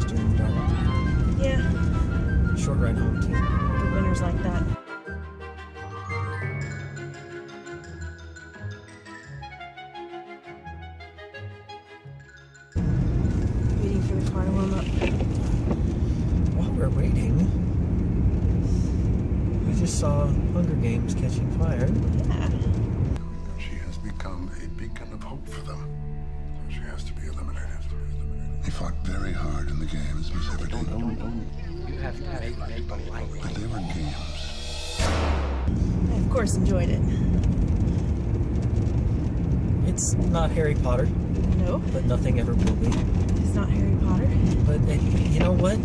during the dark. Yeah. Short ride home, too. The winter's like that. Waiting for the car to warm up. While we're waiting, we just saw Hunger Games catching fire. Yeah. She has become a beacon of hope for them. So she has to be eliminated. They fought very hard in the games, Miss Everdeen. You have to make people like But they were games. I, of course, enjoyed it. It's not Harry Potter, No, but nothing ever will be. it's not Harry Potter. But you know what?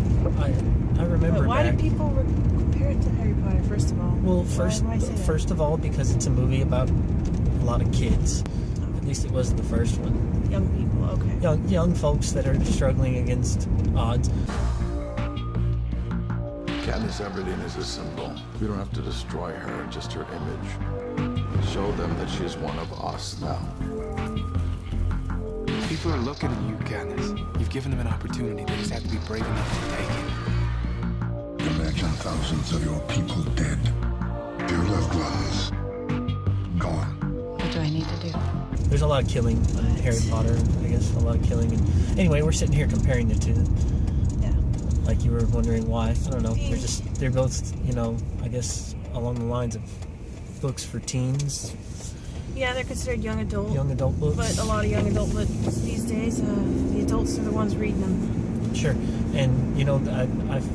I remember But why back. do people compare it to Harry Potter, first of all? Well, Why say that? first of all, because it's a movie about a lot of kids. At least it was the first one. Young people, okay. Young folks that are struggling against odds. Katniss Everdeen is a symbol. We don't have to destroy her, just her image. Show them that she is one of us now. People are looking at you, Katniss. You've given them an opportunity. They just have to be brave enough to take it. Imagine thousands of your people dead. Your loved ones gone. What do I need to do? There's a lot of killing in Harry Potter, I guess. A lot of killing. And anyway, we're sitting here comparing the two. Yeah. Like you were wondering why. I don't know. They're both, I guess, along the lines of books for teens. Yeah, they're considered young adult. Young adult books. But a lot of young adult books these days, the adults are the ones reading them. Sure. And, I've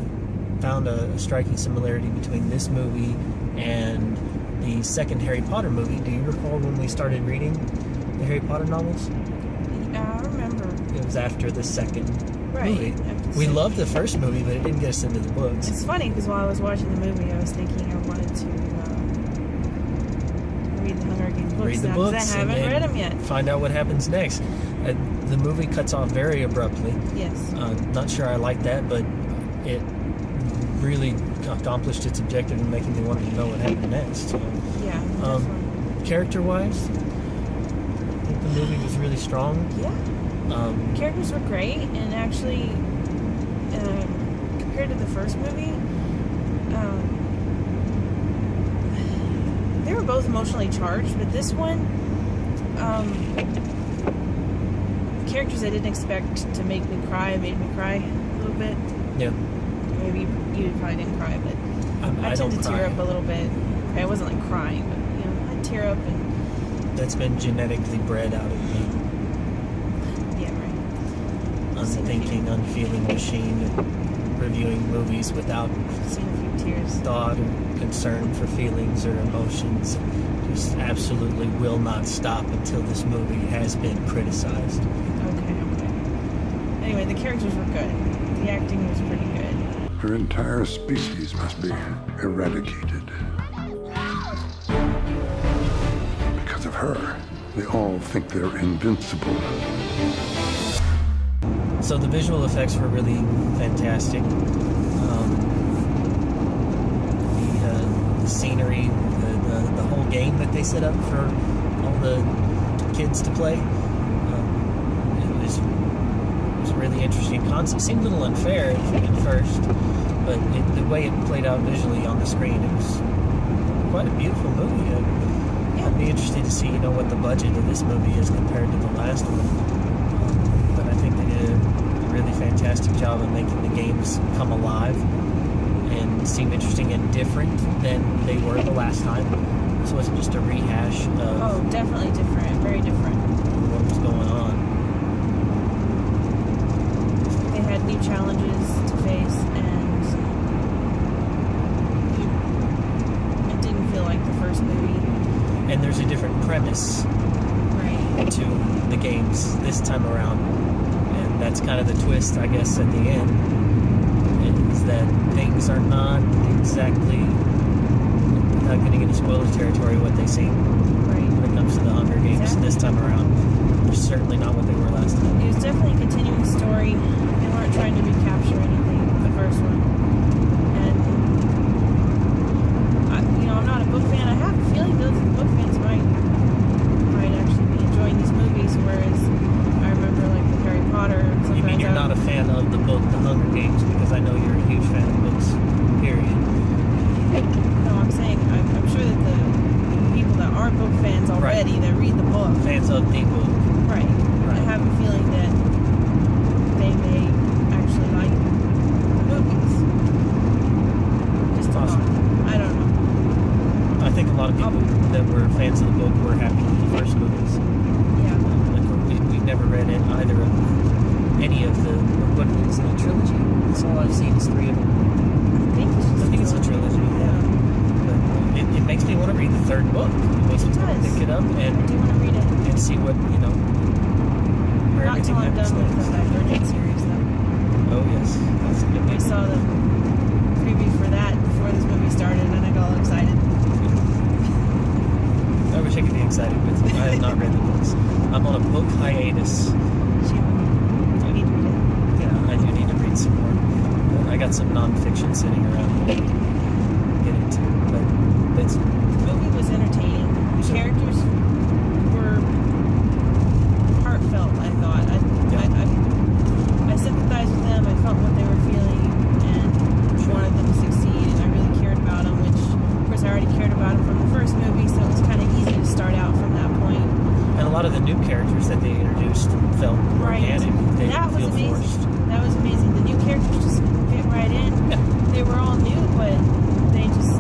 found a striking similarity between this movie and the second Harry Potter movie. Do you recall when we started reading the Harry Potter novels? I remember. It was after the second Right. movie. After the We second. loved the first movie, but it didn't get us into the books. It's funny because while I was watching the movie, I was thinking I wanted to read the Hunger Games books. Read the now, 'cause books. I haven't and read them yet. Find out what happens next. The movie cuts off very abruptly. Yes. Not sure I like that, but it really accomplished its objective in making me want to know what happened next. So, Yeah. Definitely. character-wise, I think the movie was really strong. Yeah. Characters were great, and actually, compared to the first movie, they were both emotionally charged, but this one, characters I didn't expect to make me cry made me cry a little bit. Yeah. Maybe you probably didn't cry, but I don't tend to cry. tear up a little bit. Okay, I wasn't like crying, but I'd tear up and That's been genetically bred out of me. yeah, right. Unthinking, unfeeling machine, reviewing movies without Seen a few tears. thought or concern for feelings or emotions. Just absolutely will not stop until this movie has been criticized. Okay. Anyway, the characters were good. The acting was pretty good. Her entire species must be eradicated. Because of her, they all think they're invincible. So the visual effects were really fantastic. The scenery, the whole game that they set up for all the kids to play. It was a really interesting concept. Seemed a little unfair at first, but the way it played out visually on the screen, it was quite a beautiful movie. I'd be interested to see, what the budget of this movie is compared to the last one. But I think they did a really fantastic job of making the games come alive and seem interesting and different than they were the last time. This wasn't just a rehash of Oh, definitely different. Very different. what was going on. They had new challenges to face, and it didn't feel like the first movie. And there's a different premise Right. to the games this time around. And that's kind of the twist, I guess, at the end, is that things are not exactly, without getting into spoiler territory, what they seem Right. when it comes to the Hunger Games Exactly. this time around. They're certainly not what they were last time. It was definitely a continuing story. They weren't trying to recapture anything with the first one. And, I'm not a book fan. I have a feeling those book fans might actually be enjoying these movies, whereas I remember, like, with Harry Potter, You mean sometimes you're not a fan fan of the book, The Hunger Games, because I know you're a huge fan of books, period. No, I'm saying I'm sure that the people that are book fans already that read the book, Fans of the book. right? I have a feeling that they may actually like the movies. Just Possible. I don't know. I think a lot of people that were fans of the book were happy with the first movies. Yeah. Like we've never read either of any of the, what is it, a trilogy? That's all I've seen is 3 of them. I think it's a trilogy. Yeah. But it makes me want to read the 3rd book. It makes me want to pick it up I do want to read it. and see what, where Not till everything I'm happens done with next. that Burning series, though. Oh, yes. That's a good I one. saw the preview for that before this movie started, and I got all excited. I wish I could be excited with you. I have not read the books. I'm on a book hiatus. I need to read it. Yeah, I do need to read some more. But I got some nonfiction sitting around to get into. But it's The movie was entertaining. The Sure. characters were heartfelt, I thought. I sympathized with them. I felt what they were feeling and wanted them to succeed. And I really cared about them, which, of course, I already cared about them from the first movie, so it was kind of easy to start out from that point. and a lot of the new characters that they introduced felt Right. organic. They That didn't was feel amazing. forced. That was amazing. The new characters just fit right in. Yeah. They were all new, but they just,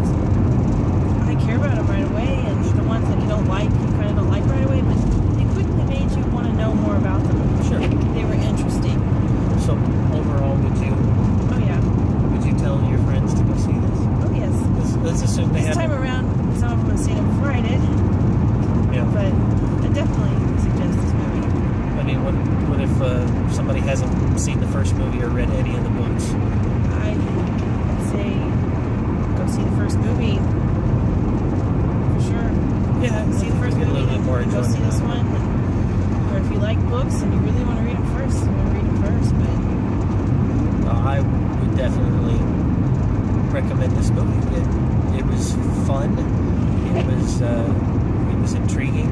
I care about them right away. And the ones that you don't like, you kind of don't like right away, but they quickly made you want to know more about them. Sure. They were interesting. So overall, Oh yeah. would you tell your friends to go see this? Oh yes. Let's assume they This time haven't. around, some of them have seen it before I did, Yeah. but I definitely suggest this movie. I mean, what if somebody hasn't seen the first movie or read any of the books? I'd say go see the first movie for sure. Yeah, See the first get a movie, little bit more and go see enjoyment this out of one. Or if you like books and you really want to read them first, you want to read them first. But it. I would definitely recommend this movie. It was fun. It was intriguing.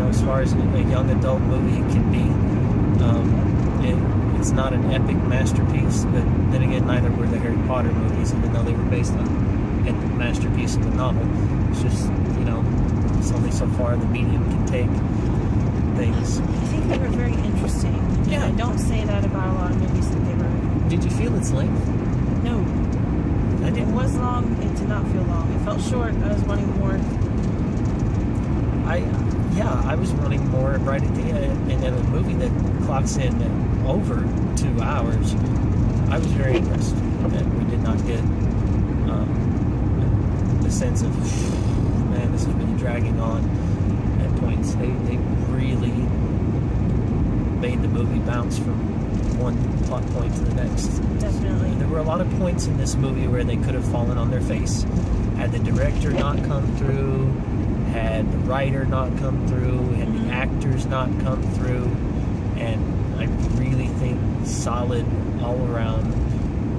As far as a young adult movie can be. It's not an epic masterpiece, but then again, neither were the Harry Potter movies, even though they were based on epic masterpiece of the novel. It's just, it's only so far the medium can take things. I think they were very interesting. Yeah. And I don't say that about a lot of movies that they were. Did you feel its length? No. I It didn't. was long. It did not feel long. It felt short. I was wanting more. I was running more right at the end, and in a movie that clocks in at over 2 hours, I was very impressed that we did not get the sense of, man, this is really dragging on at points. They really made the movie bounce from one plot point to the next. Definitely. There were a lot of points in this movie where they could have fallen on their face. Had the director not come through, had the writer not come through, had the actors not come through, and I really think solid all around.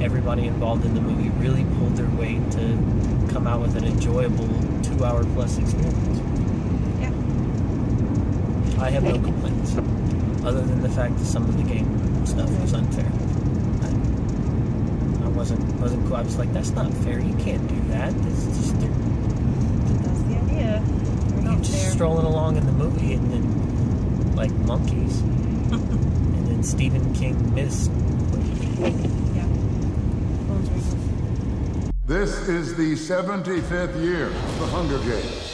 Everybody involved in the movie really pulled their weight to come out with an enjoyable 2-hour plus experience. Yeah. I have no complaints, other than the fact that some of the game stuff was unfair. I wasn't cool. I was like, that's not fair. You can't do that. It's just That's the idea. They're you're not just fair. strolling along in the movie, and then like monkeys, and then Stephen King missed. Yeah. Phone's ringing. This is the 75th year of the Hunger Games.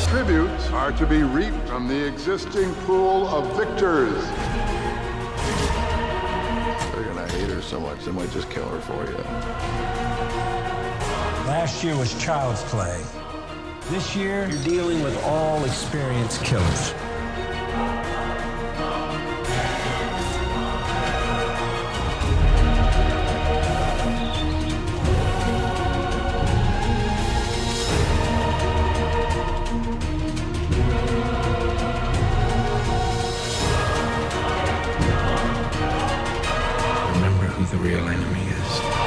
Tributes are to be reaped from the existing pool of victors. They're gonna hate her so much, they might just kill her for you. Last year was child's play. This year, you're dealing with all experienced killers. Remember who the real enemy is.